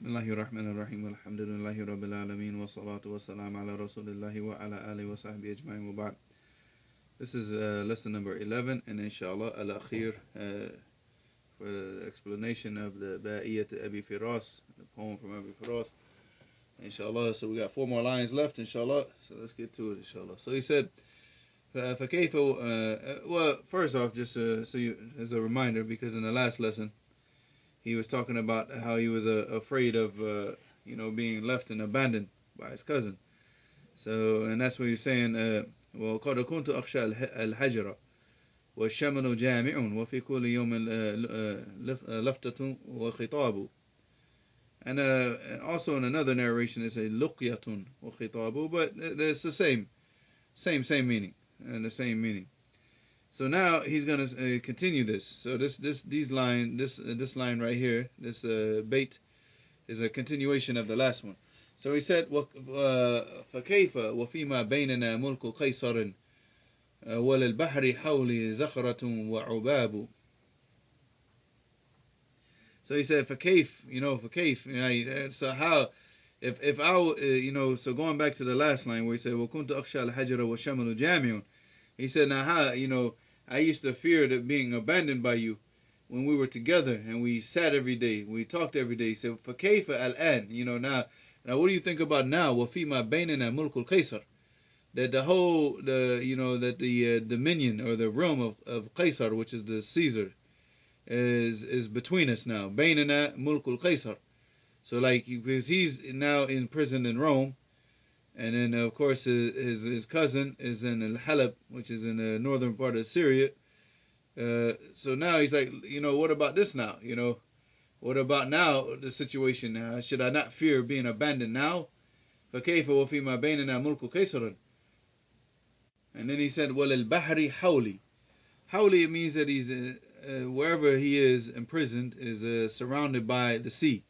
Bismillahirrahmanirrahim. Alhamdulillahi Rabbil Alameen. Wa salatu wa salam ala Rasulillahi wa ala alihi wa sahbihi ajma'in wa ba'd. This is lesson number 11, and inshallah al-akhir for the explanation of the Ba'iyat Abi Firaas, the poem from Abi Firaas. Inshallah, so we got 4 more lines left, inshallah. So let's get to it, inshallah. So he said, فَكَيْفَ well, first off, just so you, as a reminder, because in the last lesson, he was talking about how he was afraid of, being left and abandoned by his cousin. So, and that's what he's saying. Well, قد كنت أخشى الحجر والشمل جامع وفي كل يوم لفتة وخطاب. And also in another narration, it's a لقية وخطاب, but it's the same meaning, and the same meaning. So now he's going to continue this. So this line right here, this bait, is a continuation of the last one. So he said, فكيف وفيما بيننا ملك قيصر وللبحر حولي زخرة وعباب. So he said, فكيف, فكيف, so how, if I, so going back to the last line where he said, وكنت أخشى الحجر والشمل جامع. He said, now how, I used to fear that being abandoned by you when we were together and we sat every day, we talked every day. He said, فكيف الآن, now what do you think about now? وفيما بيننا ملك القيصر. That the dominion or the realm of Qaisar, which is the Caesar, is between us now. بيننا ملك القيصر. So because he's now imprisoned in Rome, and then of course his cousin is in Al-Halab, which is in the northern part of Syria. So now he's like, what about this now? What about now the situation now? Should I not fear being abandoned now? فكيف وفيما بيننا ملك قيصر. And then he said, وَلِلْبَحْرِ حَوْلِي. Hawli, it means that he's wherever he is imprisoned is surrounded by the sea.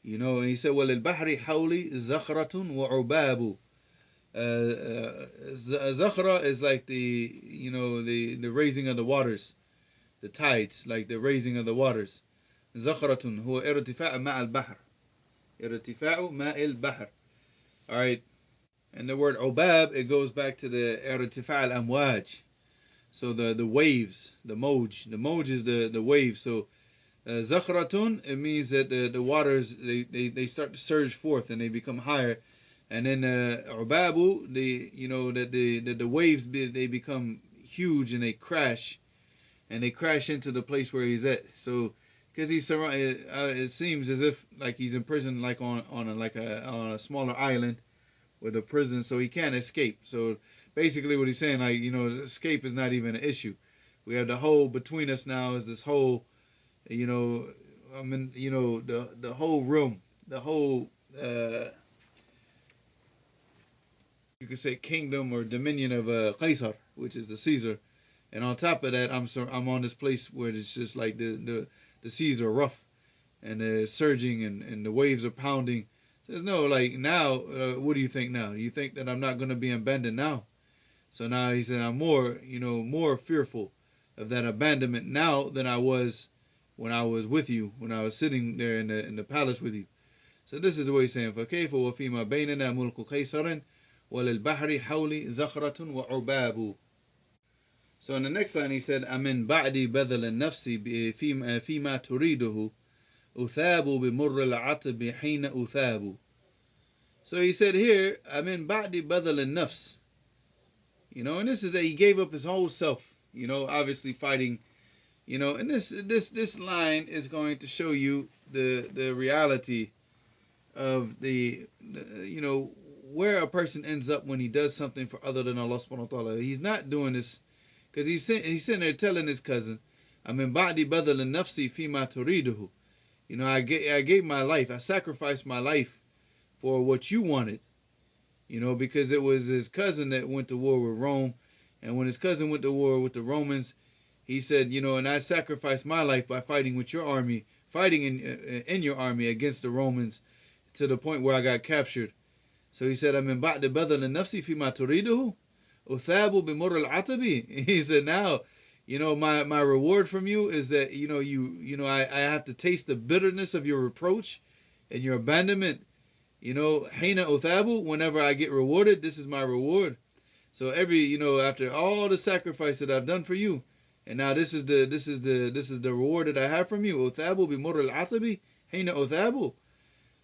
And he said, وَلِلْبَحْرِ حَوْلِي زَخْرَةٌ وَعُبَابُ. Zakhra is like the raising of the waters, the tides, like the raising of the waters. زخرة هو ارتفاع ماء البحر. ارتفاع ماء البحر. All right. And the word ubab, it goes back to the ارتفاع الأمواج. So the waves, the moj. The moj is the wave. So zakhratun, it means that the waters they start to surge forth and they become higher. And then ubabu, the waves they become huge and they crash into the place where he's at. So because he's surrounded, it seems as if like he's imprisoned like on a smaller island with a prison, so he can't escape. So basically what he's saying, escape is not even an issue. We have the whole between us now is this whole, the whole room, the whole you could say kingdom or dominion of Qaisar, which is the Caesar. And on top of that, I'm on this place where it's just like the seas are rough and they're surging and the waves are pounding. Says no, like now, what do you think now? You think that I'm not going to be abandoned now? So now he said I'm more fearful of that abandonment now than I was when I was with you, when I was sitting there in the palace with you. So this is what he's saying. فَكَيْفَ وَفِيمَا بَيْنَنَا مُلْكُ قَيْصَرٍ وَلِلْبَحْرِ حَوْلِ زَخْرَةٌ وَعُبَابُ. So in the next line he said, أَمِنْ بَعْدِ بَذَلَ النَّفْسِ فِيمَا تُرِيدُهُ أُثَابُ بِمُرِّ الْعَطْبِ حِينَ أُثَابُ. So he said here, أَمِنْ بَعْدِ بَذَلَ النَّفْسِ. And this is that he gave up his whole self, obviously fighting, and this line is going to show you the reality of where a person ends up when he does something for other than Allah subhanahu wa ta'ala. He's not doing this because he's sitting there telling his cousin, "Amin ba'di badal nafsi fima turiduhu." I gave my life, I sacrificed my life for what you wanted. Because it was his cousin that went to war with Rome, and when his cousin went to war with the Romans, he said, and I sacrificed my life by fighting with your army, fighting in your army against the Romans, to the point where I got captured. So he said, "Amin ba'd badal nafsi fima turiduhu, uthabu bimurr al-atabi." He said, now, my reward from you is that I have to taste the bitterness of your reproach and your abandonment, hina uthabu, whenever I get rewarded, this is my reward. So after all the sacrifice that I've done for you, and now this is the reward that I have from you. Uthabu bimur al-atabi hina uthabu.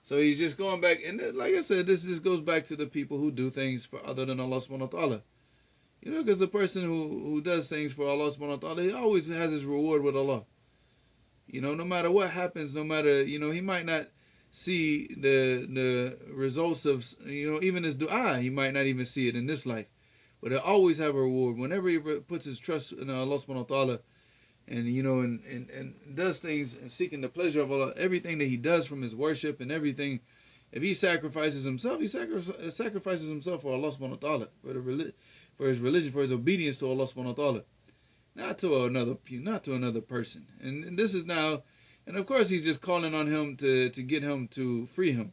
So he's just going back, and like I said, this just goes back to the people who do things for other than Allah subhanahu wa ta'ala. Because the person who does things for Allah subhanahu wa ta'ala, he always has his reward with Allah. No matter what happens, no matter, he might not see the results of, even his dua, he might not even see it in this life. But he'll always have a reward. Whenever he puts his trust in Allah subhanahu wa ta'ala, and and does things and seeking the pleasure of Allah, everything that he does from his worship and everything, if he sacrifices himself, he sacrifices himself for Allah subhanahu wa ta'ala, for his religion, for his obedience to Allah subhanahu wa ta'ala, not to another person. And this is now, and of course he's just calling on him to get him to free him.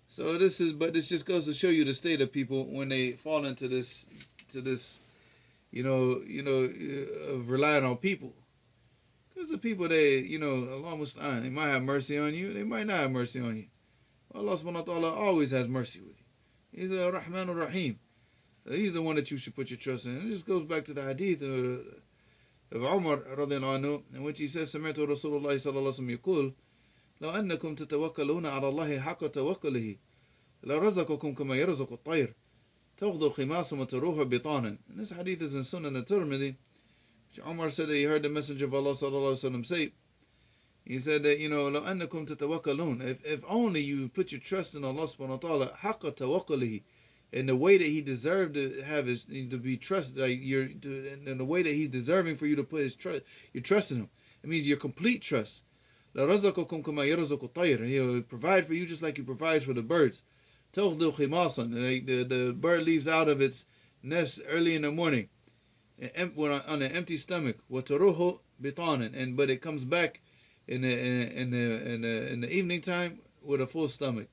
So this just goes to show you the state of people when they fall into this of relying on people. Because the people, Allah musta'an, they might have mercy on you, they might not have mercy on you. Allah subhanahu wa ta'ala always has mercy with you. He's a Rahman Rahim. So he's the one that you should put your trust in. And this goes back to the hadith of Umar radiallahu anhu, in which he says, سمعت رسول الله صلى الله عليه وسلم يقول لو أنكم تتوكلون على الله حق توكله لرزقكم كما يرزق الطير تغدو خماصا وتروح بطانا. And this hadith is in Sunan al-Tirmidhi. Umar said that he heard the Messenger of Allah sallallahu alaihi wasallam say, he said that, لو أنكم تتوكلون, if only you put your trust in Allah subhanahu wa ta'ala حق توكله, in the way that he deserved to have to be trusted, in the way that he's deserving for you to put your trust in him. It means your complete trust. لرزقكم كما يرزق الطير, he'll provide for you just like he provides for the birds. تغدو خماصا, the bird leaves out of its nest early in the morning on an empty stomach. وتروح بطانا, but it comes back in the evening time with a full stomach.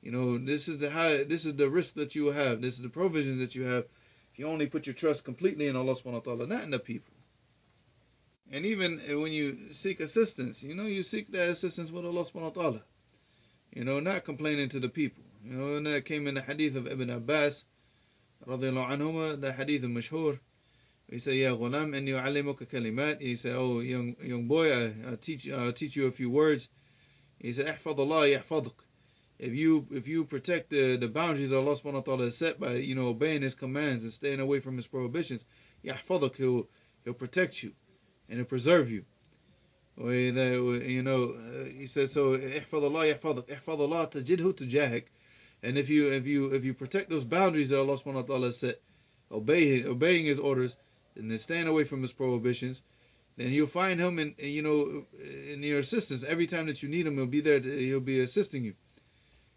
This is the risk that you will have. This is the provisions that you have if you only put your trust completely in Allah subhanahu wa ta'ala, not in the people. And even when you seek assistance, you seek that assistance with Allah subhanahu wa ta'ala. Not complaining to the people. And that came in the hadith of Ibn Abbas radiallahu anhuma, the hadith of Mashhur. He said, Ya ghulam, inni u'allimuka kalimat. He said, oh young boy, I'll teach you a few words. He said, ihfad Allah yahfaduk. If you protect the boundaries that Allah subhanahu wa ta'ala has set by obeying His commands and staying away from His prohibitions, yahfaduk, He'll protect you and He'll preserve you. He says, so ihfad Allah yahfaduk, ihfad Allah tajidhu tujahik. And if you protect those boundaries that Allah subhanahu wa ta'ala has set, obeying His orders and then staying away from His prohibitions, then you'll find Him in your assistance. Every time that you need Him, He'll be there. He'll be assisting you.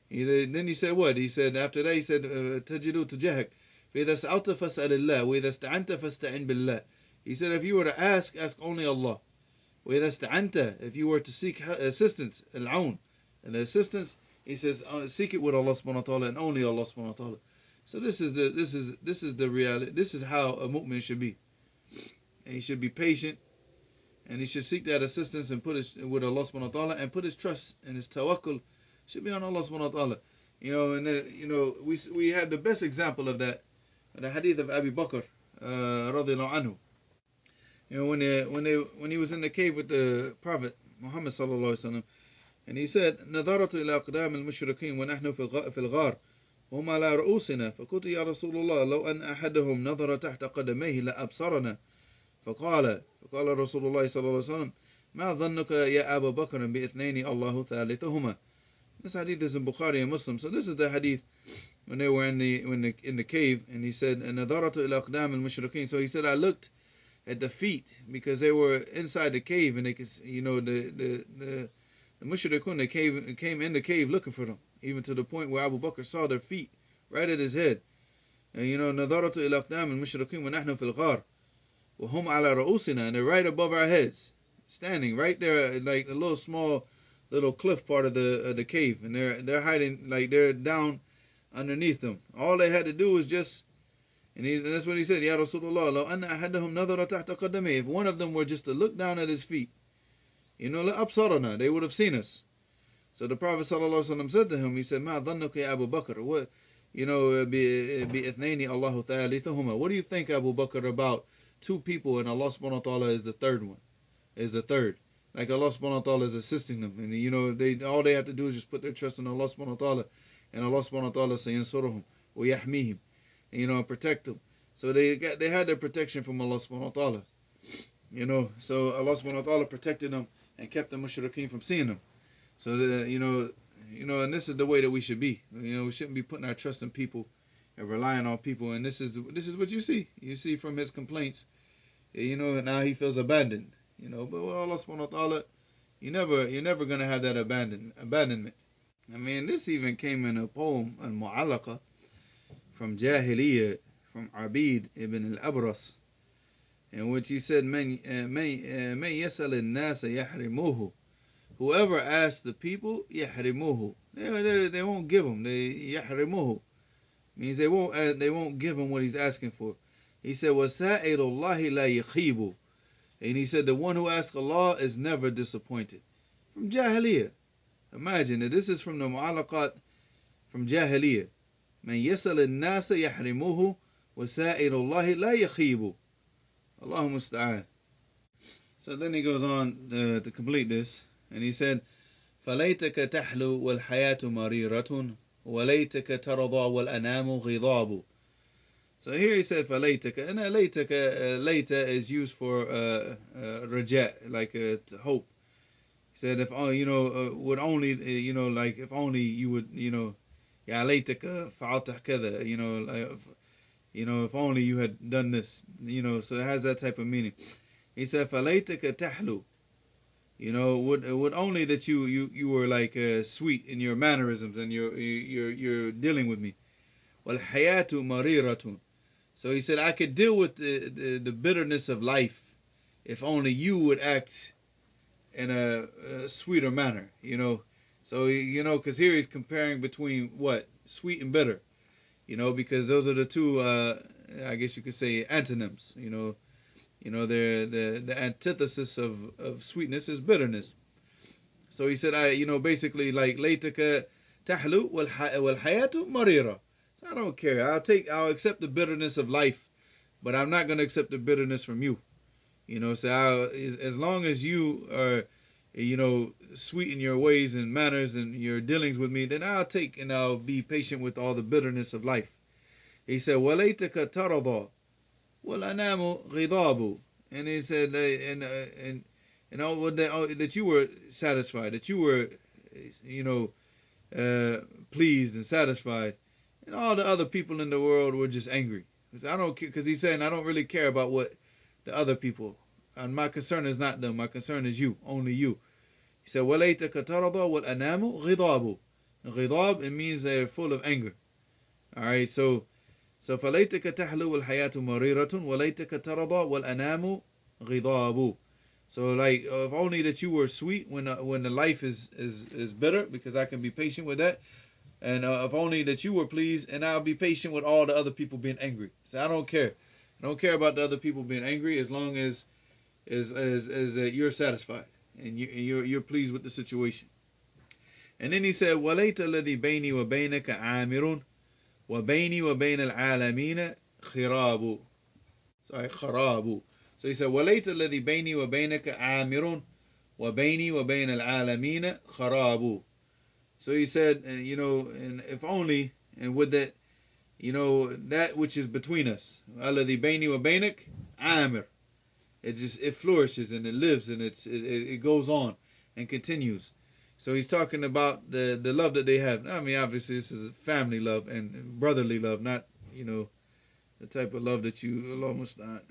Then he said what? He said after that, he said, تَجِدُوا تُجَهَكَ فَإِذَا سَأَلْتَ فَاسْأَلِ اللَّهِ وَإِذَا اسْتَعَنْتَ فَاسْتَعِنْ بِاللَّهِ. He said, if you were to ask only Allah. وَإِذَا اسْتَعَنْتَ, if you were to seek assistance, al-aun, and the assistance, he says, seek it with Allah subhanahu wa ta'ala and only Allah subhanahu wa ta'ala. So this is the reality. This is how a mu'min should be. And he should be patient, and he should seek that assistance and with Allah subhanahu wa ta'ala, and put his trust and his tawakkul should be on Allah subhanahu wa ta'ala. We had the best example of that, the hadith of Abu Bakr radiallahu anhu. When he was in the cave with the Prophet Muhammad sallallahu alaihi wasallam, and he said, نظرت إلى أقدام المشركين ونحن في الغار وهم على رؤوسنا فقلت يا رسول الله لو أن أحدهم نظر تحت قدميه لأبصرنا فقال رسول الله صلى الله عليه وسلم ما ظنك يا أبا بكر باثنين الله ثالثهما. This hadith is in Bukhari and Muslim. So this is the hadith when they were in the cave, and he said, نظرت إلى أقدام المشركين. So he said, I looked at the feet because they were inside the cave, and they could, the mushrikun, they came in the cave looking for them, even to the point where Abu Bakr saw their feet right at his head. And نظرت إلى أقدام المشركين ونحن في الغار وهم على رؤوسنا, and they're right above our heads, standing right there, like a little cliff part of the cave, and they're hiding, like they're down underneath them. All they had to do was just, and that's what he said, Ya Rasulullah, لو أن أحدهم نظر تحت قدميه, if one of them were just to look down at his feet, لأبصرنا, they would have seen us. So the Prophet ﷺ said to him, he said, "Ma dhannuka ya Abu Bakr? What, bi ithnaini Allahu thalithuhuma. What do you think, Abu Bakr, about two people and Allah subhanahu wa ta'ala is the third one? Is the third. Like Allah subhanahu wa ta'ala is assisting them. And all they have to do is just put their trust in Allah subhanahu wa ta'ala. And Allah subhanahu wa ta'ala sayansuruhum wa yahmihim. And protect them. So they had their protection from Allah subhanahu wa ta'ala. So Allah subhanahu wa ta'ala protected them and kept the mushrikeen from seeing them. So and this is the way that we should be. We shouldn't be putting our trust in people and relying on people. And this is what you see. You see from his complaints. Now he feels abandoned. But with Allah subhanahu wa ta'ala, you're never gonna have that abandonment. I mean, this even came in a poem, al-Mu'allaqa, from Jahiliyyah, from Abid ibn al-Abras, in which he said, "Man yasal al-nasa yahrimuhu." Whoever asks the people, yahrimuhu. They won't give him. Yahrimuhu means they won't give him what he's asking for. He said, "Wasa'ilullahi la yakhibu." And he said, the one who asks Allah is never disappointed. From Jahiliyyah. Imagine that this is from the Mu'allaqat from Jahiliyyah. Man yasal al-nasa yahrimuhu wa sa'ilullahi la yakhibu. Allahu musta'an. So then he goes on to complete this. And he said, فَلَيْتَكَ تَحْلُو وَالْحَيَاةُ مَرِيرَةٌ وَلَيْتَكَ تَرَضَى وَالْأَنَامُ غِضَابُ. So here he said laytaka, and layta is used for raja, like hope. He said if would only like if only you would ya laytaka fa'alta kada, if only you had done this, so it has that type of meaning. He said falaytaka tahlu, would only that you were like sweet in your mannerisms and you're dealing with me. Wal hayatu mariratun. So he said, I could deal with the bitterness of life if only you would act in a sweeter manner, So, because here he's comparing between what? Sweet and bitter, because those are the two, I guess you could say, antonyms, they're the antithesis of sweetness is bitterness. So he said, basically like, laytaka tahlu wal hayatu marira. So I don't care. I'll accept the bitterness of life, but I'm not going to accept the bitterness from you. So as long as you are, sweet in your ways and manners and your dealings with me, then I'll be patient with all the bitterness of life. He said, وَلَيْتَكَ تَرَضَى وَالْأَنَامُ غِضَابُ. And he said, that you were satisfied, that you were, pleased and satisfied. And all the other people in the world were just angry. Because he's saying, I don't really care about what the other people. And my concern is not them. My concern is you. Only you. He said, وَلَيْتَكَ تَرَضَى وَالْأَنَامُ غِضَابُ. Ghidab, it means they're full of anger. Alright, so فَلَيْتَكَ تَحْلُو وَالْحَيَاةُ مَرِيرَةٌ وَلَيْتَكَ تَرَضَى وَالْأَنَامُ غِضَابُ. So like, if only that you were sweet when the life is bitter, because I can be patient with that. And if only that you were pleased, and I'll be patient with all the other people being angry. So I don't care. I don't care about the other people being angry as long as you're satisfied and you're pleased with the situation. And then he said, وَلَيْتَ الَّذِي بَيْنِي وَبَيْنَكَ عَامِرٌ وَبَيْنِي وَبَيْنَ الْعَالَمِينَ خِرَابُ. Sorry, خَرَابُ. So he said, وَلَيْتَ الَّذِي بَيْنِي وَبَيْنَكَ عَامِرٌ وَبَيْنِي وَبَيْنَ الْعَالَمِينَ خَرَابُ. So he said, and if only, and with that, that which is between us, الَّذِي بَيْنِي وَبَيْنَكَ عَامِرٌ. It flourishes and it lives and it goes on and continues. So he's talking about the love that they have. I mean, obviously this is family love and brotherly love, not the type of love that you almost not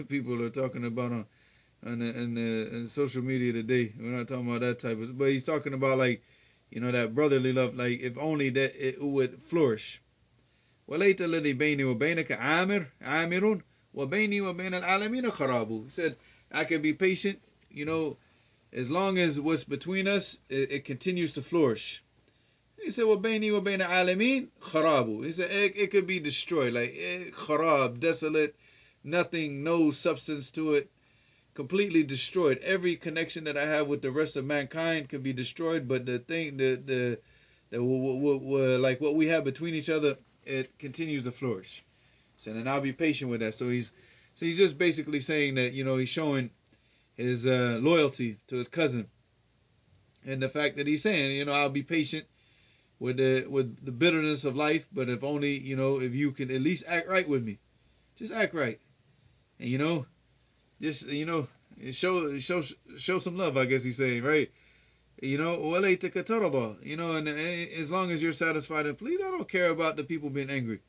people are talking about on social media today. We're not talking about that type of, but he's talking about like that brotherly love. Like if only that it would flourish. وَلَيْتَ الَّذِي بَيْنِي وَبَيْنَكَ عَامِرٌ وَبَيْنِي وَبَيْنَ الْعَالَمِينَ خَرَابُ. He said, I can be patient, as long as what's between us, it continues to flourish. He said, وَبَيْنِي وَبَيْنَ الْعَالَمِينَ خَرَابُ. He said, it could be destroyed, like kharab, desolate, nothing, no substance to it. completely destroyed. Every connection that I have with the rest of mankind could be destroyed, but the thing, like what we have between each other, it continues to flourish. So, and I'll be patient with that. So he's just basically saying that, he's showing his loyalty to his cousin, and the fact that he's saying, I'll be patient with the bitterness of life, but if only, if you can at least act right with me, just act right, and just show some love, I guess he's saying, right? And as long as you're satisfied and pleased, I don't care about the people being angry.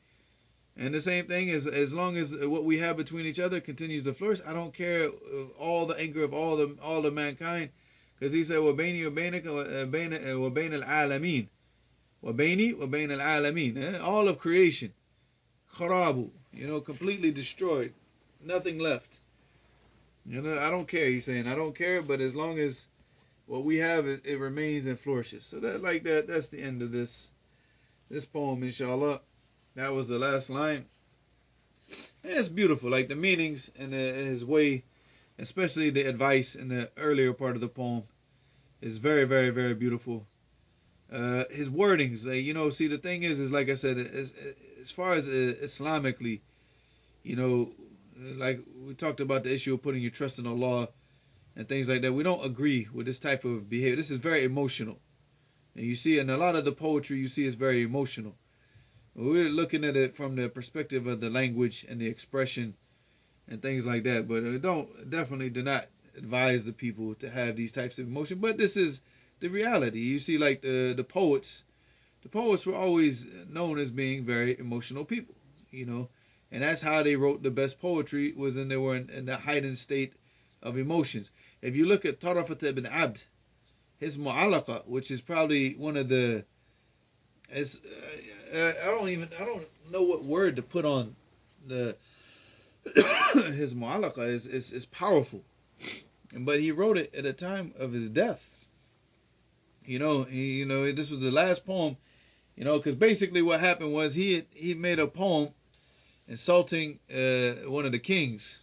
And the same thing is, as long as what we have between each other continues to flourish, I don't care all the anger of all the mankind, because he said وَبَيْنِي وَبَيْنَكَ وَبَيْنَ الْعَالَمِينَ وَبَيْنِي وَبَيْنَ الْعَالَمِينَ, all of creation, kharabu, completely destroyed, nothing left. I don't care. He's saying I don't care, but as long as what we have, it remains and flourishes. So that's the end of this poem, inshallah. That was the last line. And it's beautiful, like the meanings and his way, especially the advice in the earlier part of the poem, is very, very, very beautiful. His wordings, see, the thing is like I said, as far as Islamically, like we talked about the issue of putting your trust in Allah and things like that, we don't agree with this type of behavior. This is very emotional. And you see, in a lot of the poetry, you see it's very emotional. We're looking at it from the perspective of the language and the expression and things like that, but definitely do not advise the people to have these types of emotion. But this is the reality. You see, like the poets were always known as being very emotional people, and that's how they wrote the best poetry, was they were in the heightened state of emotions. If you look at Tarafat ibn Abd, his mu'alaqa, which is probably one of the, I don't know what word to put on the his mu'alaqa is powerful, but he wrote it at a time of his death. This was the last poem, because basically what happened was he made a poem insulting one of the kings,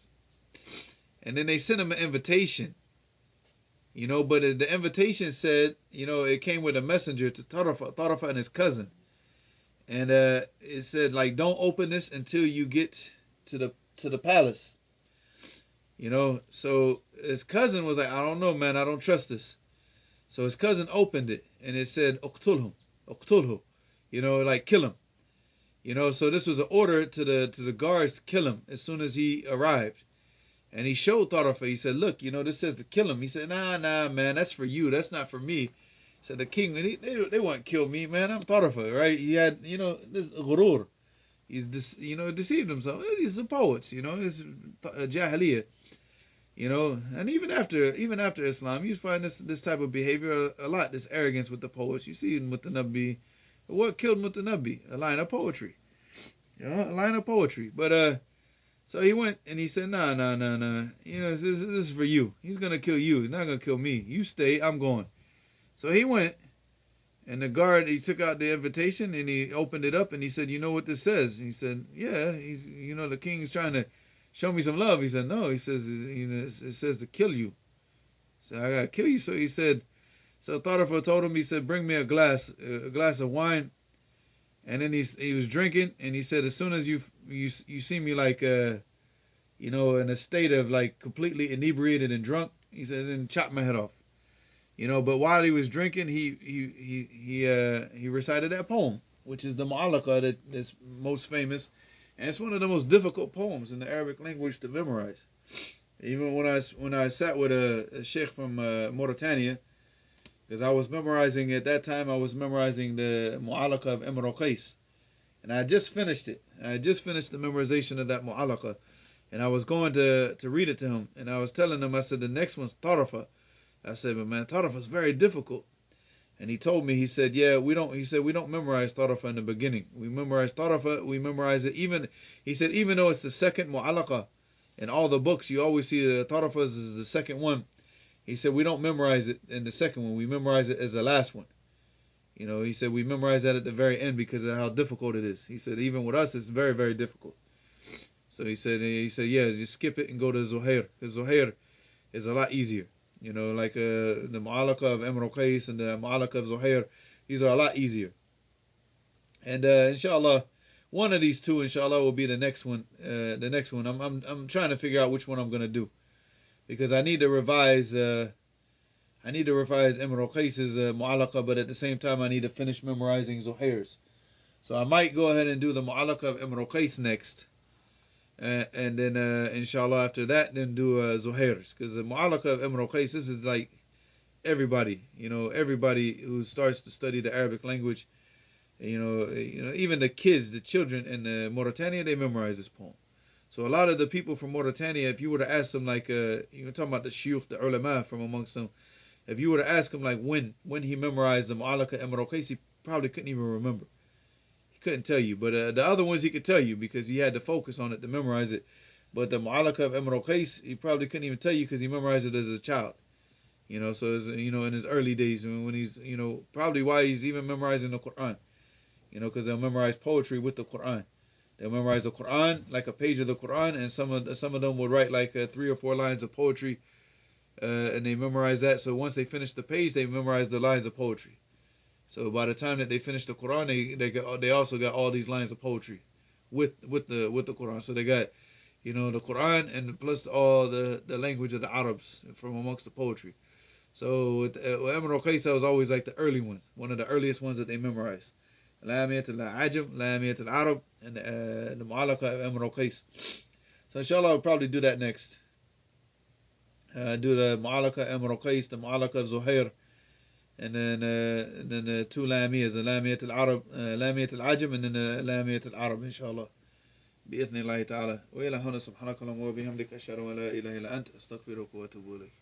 and then they sent him an invitation, but the invitation said, it came with a messenger to Tarafa and his cousin, and it said, like, don't open this until you get to the palace. So his cousin was like, I don't know, man, I don't trust this. So his cousin opened it, and it said, uqtulhu, like, kill him. So this was an order to the guards to kill him as soon as he arrived. And he showed Tarafa, he said, look, this says to kill him. He said, nah, man, that's for you, that's not for me. He said, the king, they won't kill me, man, I'm Tarafa, right? He had, this ghurur. He's deceived himself. He's a poet, it's jahiliyyah. And even after Islam, you find this type of behavior a lot, this arrogance with the poets. You see in Mutanabbi. What killed Mutanabbi? A line of poetry. A line of poetry. But so he went and he said, nah. This is for you. He's gonna kill you. He's not gonna kill me. You stay. I'm going. So he went, and the guard, he took out the invitation and he opened it up and he said, you know what this says? And he said, yeah. He's, the king's trying to show me some love. He said, no. He says, it says to kill you. So I gotta kill you. So he said, so Tarafa told him, he said, bring me a glass of wine. And then he was drinking, and he said, as soon as you see me like in a state of like completely inebriated and drunk, he said, then chop my head off. But while he was drinking, he recited that poem, which is the Mu'alaqa that's most famous, and it's one of the most difficult poems in the Arabic language to memorize. Even when I sat with a sheikh from Mauritania, because I was memorizing at that time, I was memorizing the Mu'alaqa of Imr Qais, and I just finished it. I just finished the memorization of that Mu'alaqa, and I was going to read it to him, and I was telling him, I said, the next one's Tarafa. I said, but man, Tarafa's very difficult. And he told me, he said, yeah, we don't memorize Tarafa in the beginning. We memorize Tarafa, we memorize it even though it's the second Mu'alaqa in all the books, you always see the Tarafa is the second one. He said, we don't memorize it in the second one, we memorize it as the last one. He said, we memorize that at the very end because of how difficult it is. He said, even with us, it's very, very difficult. So he said, yeah, just skip it and go to Zuhair. Because Zuhair is a lot easier. You know, like the Mu'allaka of Imr Qais and the Mu'allaka of Zuhair, these are a lot easier. And inshallah, one of these two, inshallah, will be the next one. The next one, I'm trying to figure out which one I'm gonna do, because I need to revise. I need to revise Imr Qais's Mu'allaka, but at the same time, I need to finish memorizing Zuhair's. So I might go ahead and do the Mu'allaka of Imr Qais next. And then inshallah after that then do Zuhair's, because the Mu'allaka of Imr Qais, this is like everybody, everybody who starts to study the Arabic language, even the kids, the children in Mauritania, they memorize this poem. So a lot of the people from Mauritania, if you were to ask them, like you're talking about the shuyukh, the ulama from amongst them, if you were to ask him like when he memorized the Mu'allaka Imr Qais, he probably couldn't even remember. Couldn't tell you, but the other ones he could tell you because he had to focus on it to memorize it. But the Mu'allaka of Imr Qais, he probably couldn't even tell you because he memorized it as a child. So as, in his early days when he's, probably why he's even memorizing the Quran. Because they'll memorize poetry with the Quran. They'll memorize the Quran, like a page of the Quran, and some of them will write like 3 or 4 lines of poetry, and they memorize that. So once they finish the page, they memorize the lines of poetry. So by the time that they finish the Quran, they also got all these lines of poetry with the Quran. So they got the Quran and plus all the language of the Arabs from amongst the poetry. So with Imr Qais was always like the early one, one of the earliest ones that they memorized. Lamiyat al-Ajam, Lamiyat al-Arab, and the Mu'allaka of Imr Qais. So inshallah I'll probably do that next. Do the Mu'allaka Imr Qais, the Mu'allaka of Zuhair, and then the 2 lamiyas, the lamiyat al-Arab, lamiyat al-Ajam, and then the lamiyat al-Arab, inshallah. بإذن الله تعالى. وإلى هنا سبحانك اللهم وبحمدك أشهد أن لا إله إلا أنت أستغفرك وأتوب إليك.